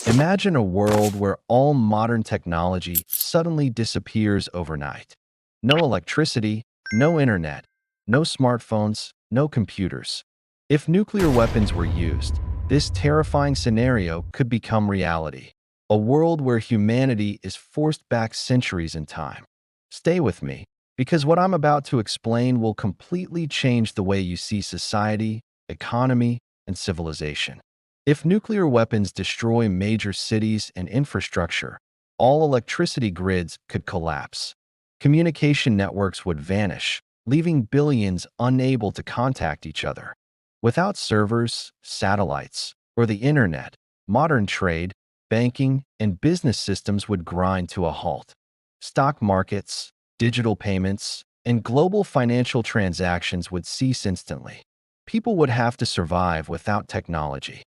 Imagine a world where all modern technology suddenly disappears overnight. No electricity, no internet, no smartphones, no computers. If nuclear weapons were used, this terrifying scenario could become reality. A world where humanity is forced back centuries in time. Stay with me, because what I'm about to explain will completely change the way you see society, economy, and civilization. If nuclear weapons destroy major cities and infrastructure, all electricity grids could collapse. Communication networks would vanish, leaving billions unable to contact each other. Without servers, satellites, or the internet, modern trade, banking, and business systems would grind to a halt. Stock markets, digital payments, and global financial transactions would cease instantly. People would have to survive without technology.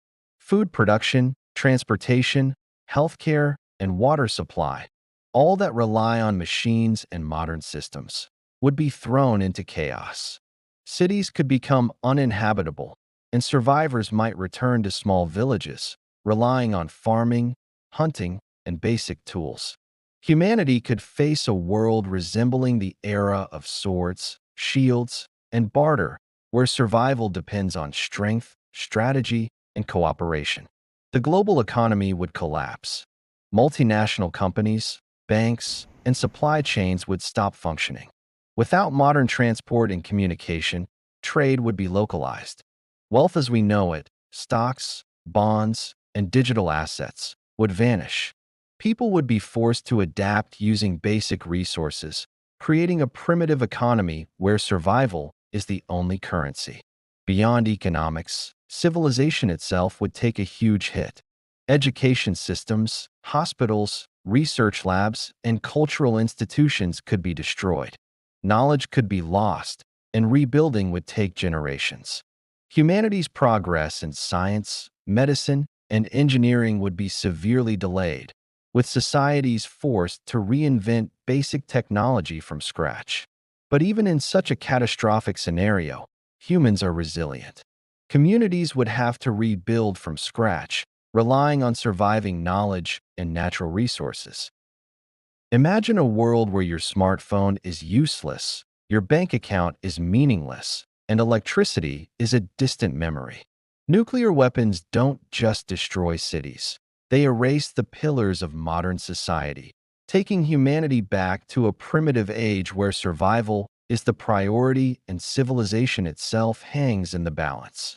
Food production, transportation, healthcare, and water supply, all that rely on machines and modern systems, would be thrown into chaos. Cities could become uninhabitable, and survivors might return to small villages, relying on farming, hunting, and basic tools. Humanity could face a world resembling the era of swords, shields, and barter, where survival depends on strength, strategy, and cooperation. The global economy would collapse. Multinational companies, banks, and supply chains would stop functioning. Without modern transport and communication, trade would be localized. Wealth as we know it, stocks, bonds, and digital assets, would vanish. People would be forced to adapt using basic resources, creating a primitive economy where survival is the only currency. Beyond economics, civilization itself would take a huge hit. Education systems, hospitals, research labs, and cultural institutions could be destroyed. Knowledge could be lost, and rebuilding would take generations. Humanity's progress in science, medicine, and engineering would be severely delayed, with societies forced to reinvent basic technology from scratch. But even in such a catastrophic scenario, humans are resilient. Communities would have to rebuild from scratch, relying on surviving knowledge and natural resources. Imagine a world where your smartphone is useless, your bank account is meaningless, and electricity is a distant memory. Nuclear weapons don't just destroy cities. They erase the pillars of modern society, taking humanity back to a primitive age where survival is the priority and civilization itself hangs in the balance.